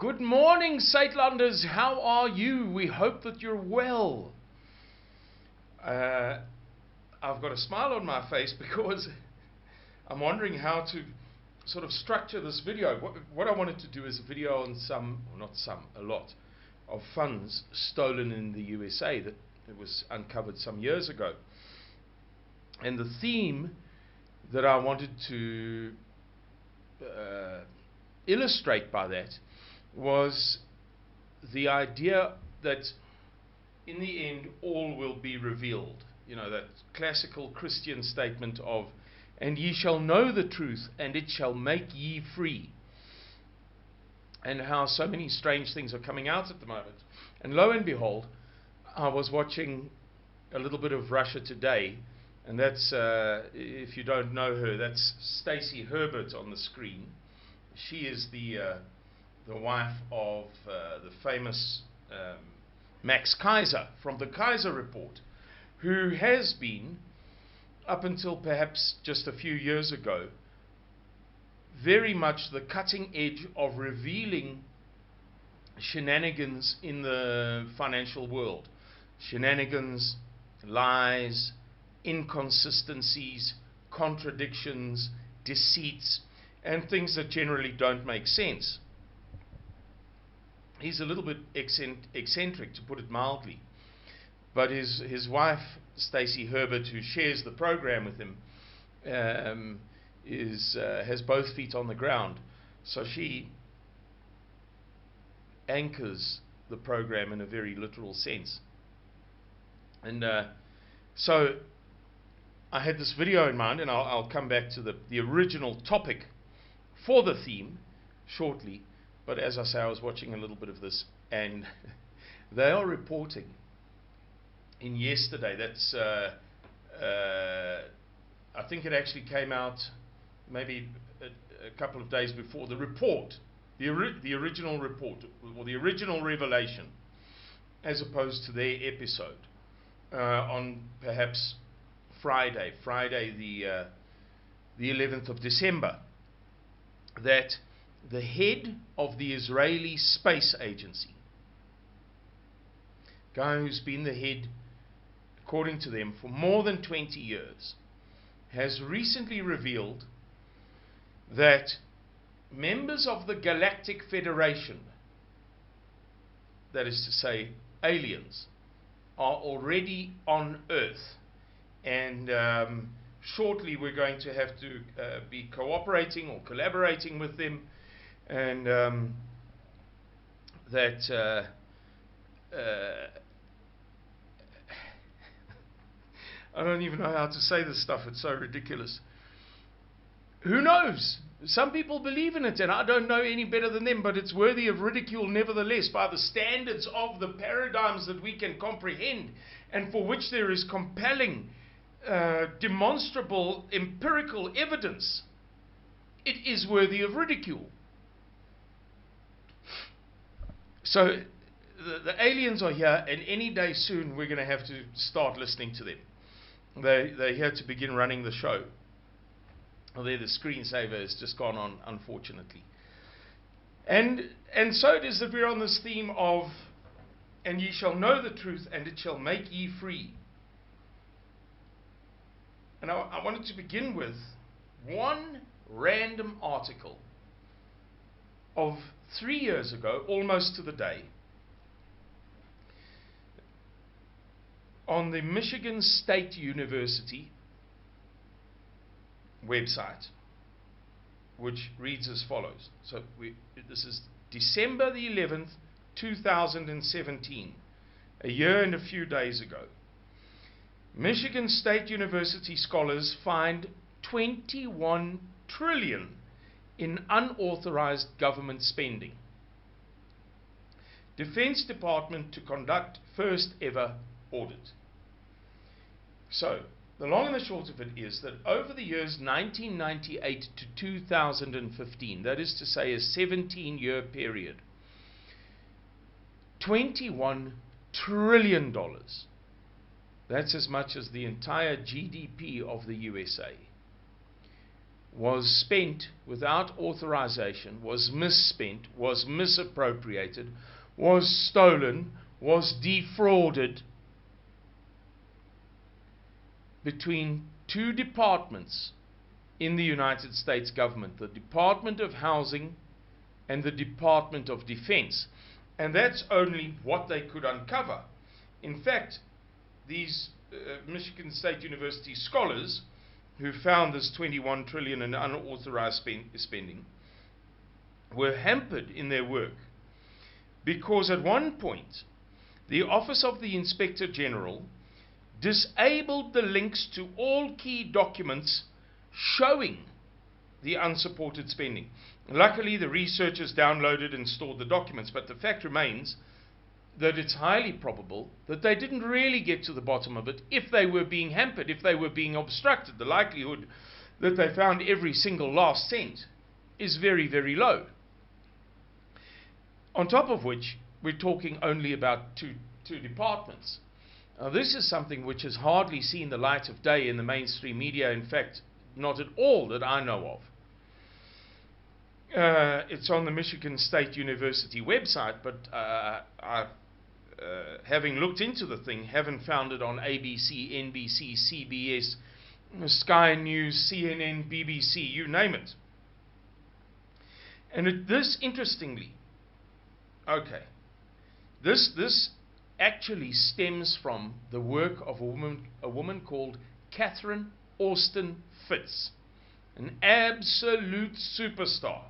Good morning, Saitlanders. How are you? We hope that you're well. I've got a smile on my face because I'm wondering how to sort of structure this video. What I wanted to do is a video on a lot of funds stolen in the USA that it was uncovered some years ago. And the theme that I wanted to illustrate by that was the idea that in the end all will be revealed. You know, that classical Christian statement of, "And ye shall know the truth, and it shall make ye free." And how so many strange things are coming out at the moment. And lo and behold, I was watching a little bit of Russia Today, and that's, if you don't know her, that's Stacey Herbert on the screen. She is the wife of the famous Max Kaiser from the Kaiser Report, who has been, up until perhaps just a few years ago, very much the cutting edge of revealing shenanigans in the financial world. Shenanigans, lies, inconsistencies, contradictions, deceits, and things that generally don't make sense. He's a little bit eccentric, to put it mildly. But his wife, Stacey Herbert, who shares the program with him, has both feet on the ground. So she anchors the program in a very literal sense. And so I had this video in mind, and I'll come back to the original topic for the theme shortly. But as I say, I was watching a little bit of this, and they are reporting in yesterday, that's I think it actually came out maybe a couple of days before the report, the original report, or the original revelation, as opposed to their episode on perhaps Friday the 11th of December, that the head of the Israeli Space Agency, guy who's been the head, according to them, for more than 20 years, has recently revealed that members of the Galactic Federation, that is to say aliens, are already on Earth. And shortly we're going to have to be cooperating or collaborating with them. And that I don't even know how to say this stuff, it's so ridiculous. Who knows? Some people believe in it, and I don't know any better than them, but it's worthy of ridicule nevertheless by the standards of the paradigms that we can comprehend, and for which there is compelling, demonstrable, empirical evidence. It is worthy of ridicule. So the aliens are here, and any day soon we're going to have to start listening to them. They're here to begin running the show. Well, the screensaver has just gone on, unfortunately. And so it is that we're on this theme of, "And ye shall know the truth, and it shall make ye free." And I wanted to begin with one random article of 3 years ago, almost to the day, on the Michigan State University website, which reads as follows. So this is December the 11th, 2017, a year and a few days ago. Michigan State University scholars find 21 trillion in unauthorized government spending. Defense Department to conduct first ever audit. So the long and the short of it is that over the years 1998 to 2015, that is to say a 17-year period, $21 trillion, that's as much as the entire GDP of the USA, was spent without authorization, was misspent, was misappropriated, was stolen, was defrauded between two departments in the United States government, the Department of Housing and the Department of Defense. And that's only what they could uncover. In fact, these Michigan State University scholars who found this $21 trillion in unauthorized spending were hampered in their work because at one point the Office of the Inspector General disabled the links to all key documents showing the unsupported spending. Luckily, the researchers downloaded and stored the documents, but the fact remains that it's highly probable that they didn't really get to the bottom of it if they were being hampered, if they were being obstructed. The likelihood that they found every single last cent is very, very low. On top of which, we're talking only about two departments. Now, this is something which has hardly seen the light of day in the mainstream media, in fact, not at all that I know of. It's on the Michigan State University website, but having looked into the thing, haven't found it on ABC, NBC, CBS, Sky News, CNN, BBC, you name it. And this, interestingly, this actually stems from the work of a woman called Catherine Austin Fitts, an absolute superstar.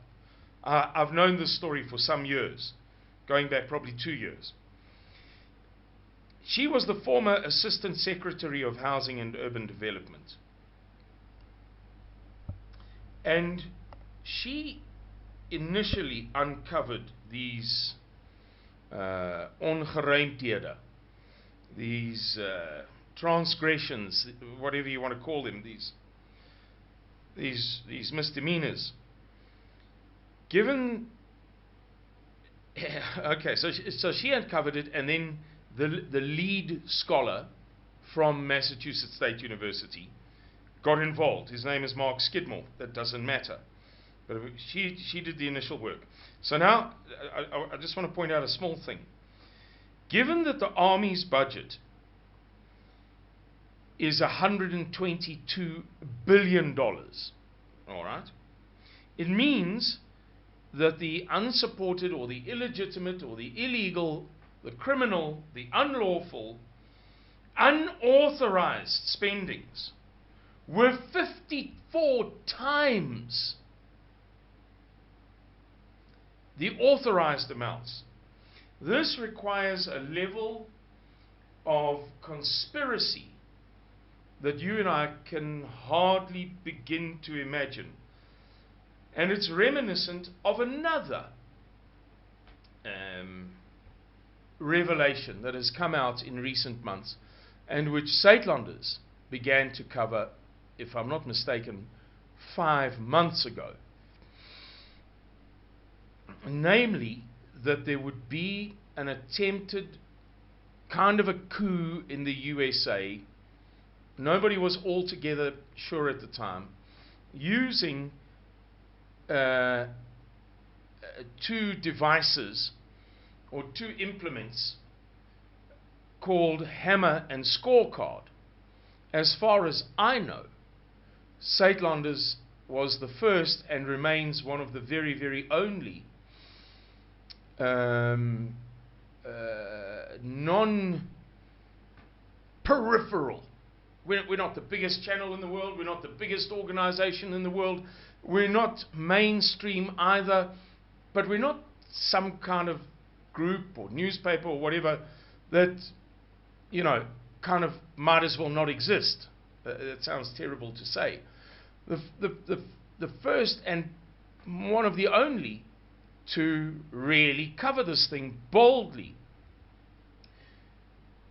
I've known this story for some years, going back probably 2 years. She was the former Assistant Secretary of Housing and Urban Development. And she initially uncovered these ongerijmdhede, these transgressions, whatever you want to call them, these misdemeanors. Given, okay, so she uncovered it, and then the lead scholar from Massachusetts State University got involved. His name is Mark Skidmore. That doesn't matter. But she did the initial work. So now, I just want to point out a small thing. Given that the Army's budget is $122 billion, all right, it means that the unsupported or the illegitimate or the illegal, the criminal, the unlawful, unauthorized spendings were 54 times the authorized amounts. This requires a level of conspiracy that you and I can hardly begin to imagine. And it's reminiscent of another revelation that has come out in recent months, and which Saidlanders began to cover, if I'm not mistaken, 5 months ago. Namely, that there would be an attempted kind of a coup in the USA. Nobody was altogether sure at the time, using two devices or two implements called Hammer and Scorecard. As far as I know, Saidlanders was the first and remains one of the very, very only non-peripheral. We're not the biggest channel in the world. We're not the biggest organization in the world. We're not mainstream either. But we're not some kind of group or newspaper or whatever that, you know, kind of might as well not exist. It sounds terrible to say. The first and one of the only to really cover this thing boldly.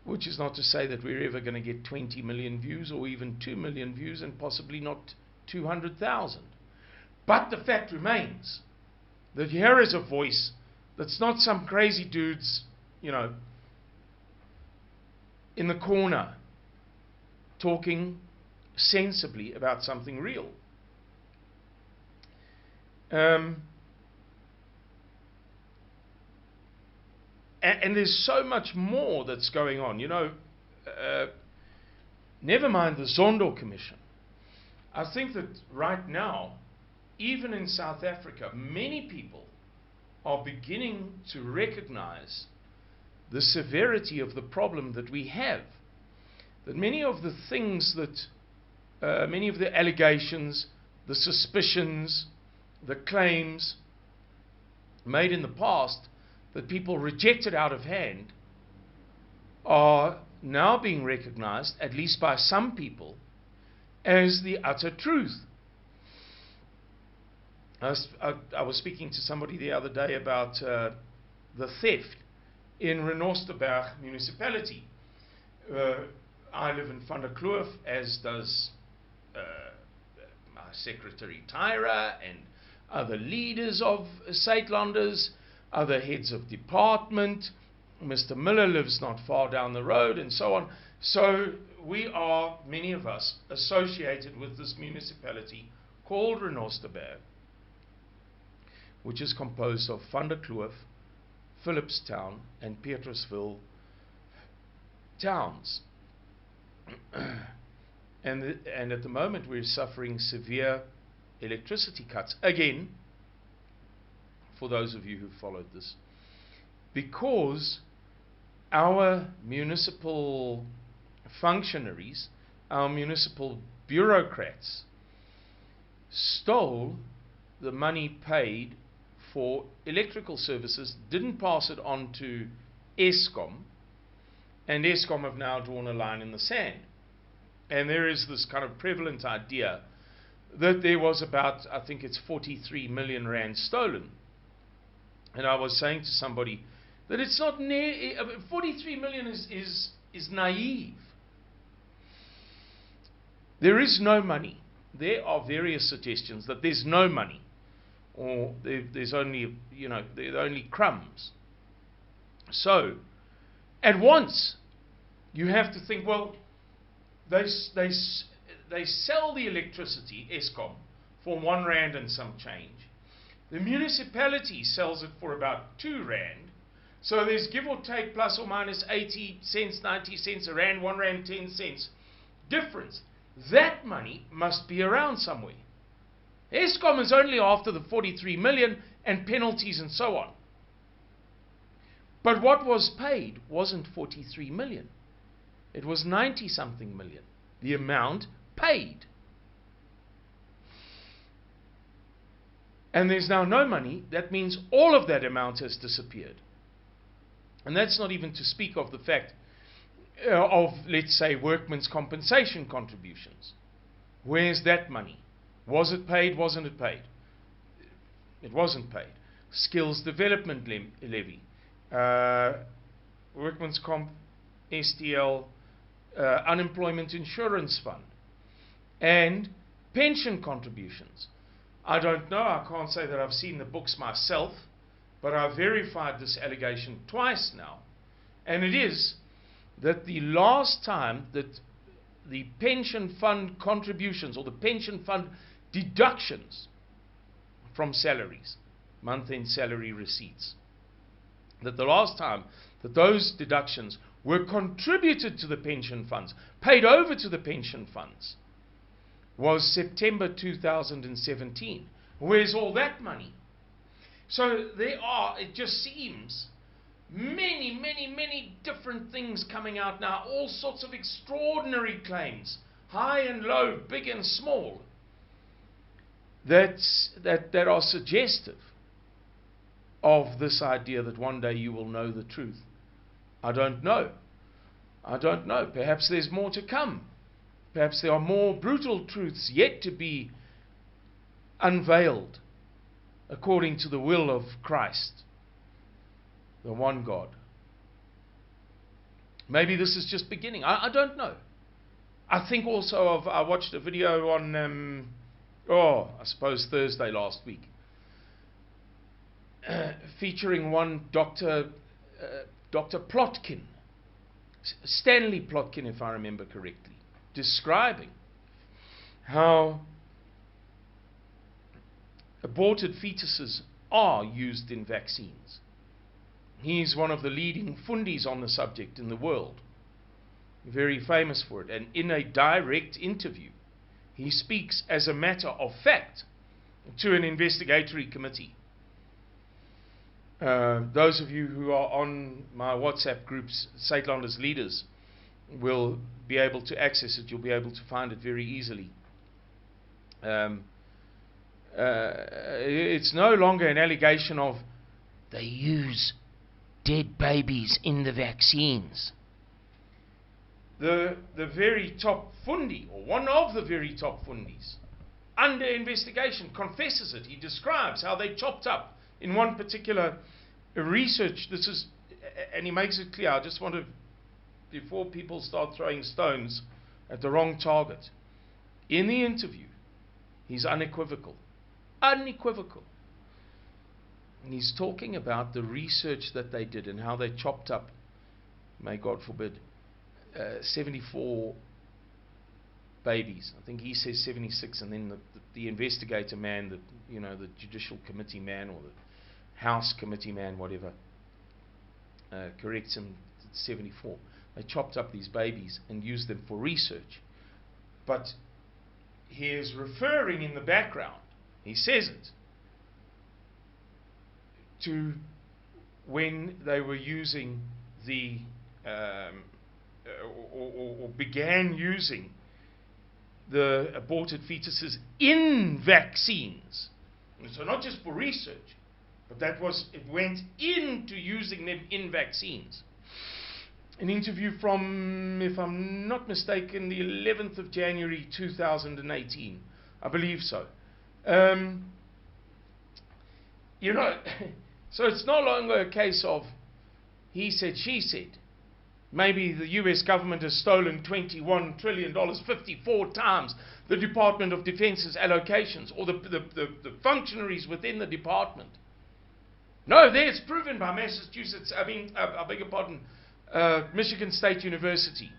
Which is not to say that we're ever going to get 20 million views or even 2 million views, and possibly not 200,000. But the fact remains that here is a voice that's not some crazy dudes, you know, in the corner talking sensibly about something real. And there's so much more that's going on. Never mind the Zondo Commission. I think that right now, even in South Africa, many people are beginning to recognize the severity of the problem that we have. That many of the things that, many of the allegations, the suspicions, the claims made in the past that people rejected out of hand are now being recognized, at least by some people, as the utter truth. I was speaking to somebody the other day about the theft in Renosterberg municipality. I live in Van der Kloof, as does my secretary Tyra and other leaders of Suidlanders, other heads of department. Mr. Miller lives not far down the road, and so on. So we are, many of us, associated with this municipality called Renosterberg, which is composed of Van der Kloof, Phillipstown, and Pietersville towns. And at the moment we're suffering severe electricity cuts. Again, for those of you who followed this, because our municipal functionaries, our municipal bureaucrats, stole the money paid for electrical services, didn't pass it on to Eskom, and Eskom have now drawn a line in the sand. And there is this kind of prevalent idea that there was about, I think it's 43 million rand stolen. And I was saying to somebody that it's not 43 million is naive. There is no money. There are various suggestions that there's no money, or there's only, there are only crumbs. So, at once, you have to think, well, they sell the electricity, Eskom, for 1 rand and some change. The municipality sells it for about 2 rand. So there's give or take plus or minus 80 cents, 90 cents, a rand, 1 rand, 10 cents difference. That money must be around somewhere. Eskom is only after the 43 million and penalties and so on. But what was paid wasn't 43 million. It was 90-something million, the amount paid. And there's now no money. That means all of that amount has disappeared. And that's not even to speak of the fact of, let's say, workmen's compensation contributions. Where's that money? Was it paid? Wasn't it paid? It wasn't paid. Skills development levy, workmen's comp, STL, unemployment insurance fund, and pension contributions. I don't know, I can't say that I've seen the books myself, but I've verified this allegation twice now. And it is that the last time that the pension fund contributions, or the pension fund deductions from salaries, month-end salary receipts, that the last time that those deductions were contributed to the pension funds, paid over to the pension funds, was September 2017. Where's all that money? So there are, it just seems, many different things coming out now, all sorts of extraordinary claims, high and low, big and small, that are suggestive of this idea that one day you will know the truth. I don't know. I don't know. Perhaps there's more to come. Perhaps there are more brutal truths yet to be unveiled according to the will of Christ, the one God. Maybe this is just beginning. I don't know. I think also I watched a video on, I suppose Thursday last week, featuring one Dr. Plotkin, Stanley Plotkin, if I remember correctly, describing how aborted fetuses are used in vaccines. He's one of the leading fundis on the subject in the world, very famous for it. And in a direct interview, he speaks as a matter of fact to an investigatory committee. Those of you who are on my WhatsApp groups, Saitlander's Leaders, will be able to access it. You'll be able to find it very easily. It's no longer an allegation of they use dead babies in the vaccines. The very top fundi, or one of the very top fundis, under investigation, confesses it. He describes how they chopped up in one particular research. This is, and he makes it clear. I just want to, before people start throwing stones at the wrong target, in the interview, he's unequivocal. Unequivocal. And he's talking about the research that they did and how they chopped up, may God forbid, 74 babies. I think he says 76, and then the investigator man, the judicial committee man, or the House committee man, whatever, corrects him. It's 74. They chopped up these babies and used them for research. But he is referring in the background, he says it, to when they were using the or began using the aborted fetuses in vaccines. And so not just for research, but it went into using them in vaccines. An interview from, if I'm not mistaken, the 11th of January 2018. I believe so. So it's no longer a case of he said, she said. Maybe the US government has stolen $21 trillion 54 times the Department of Defense's allocations, or the functionaries within the department. No, there's proven by Massachusetts, I beg your pardon, Michigan State University.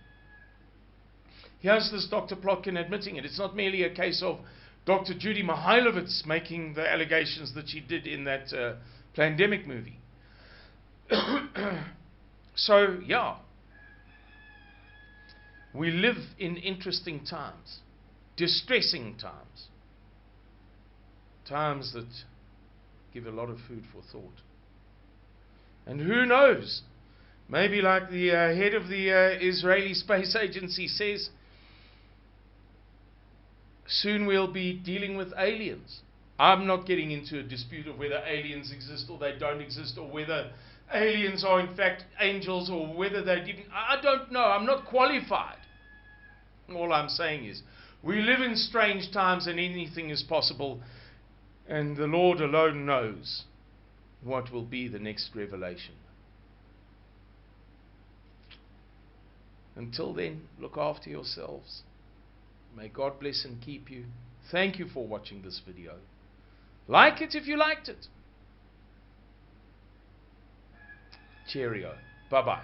Here's this Dr. Plotkin admitting it. It's not merely a case of Dr. Judy Mihailovitz making the allegations that she did in that Plandemic movie. So, yeah. We live in interesting times, distressing times, times that give a lot of food for thought. And who knows, maybe like the head of the Israeli Space Agency says, soon we'll be dealing with aliens. I'm not getting into a dispute of whether aliens exist or they don't exist, or whether aliens are in fact angels, or whether they didn't. I don't know. I'm not qualified. All I'm saying is, we live in strange times and anything is possible, and the Lord alone knows what will be the next revelation. Until then, look after yourselves. May God bless and keep you. Thank you for watching this video. Like it if you liked it. Cheerio. Bye-bye.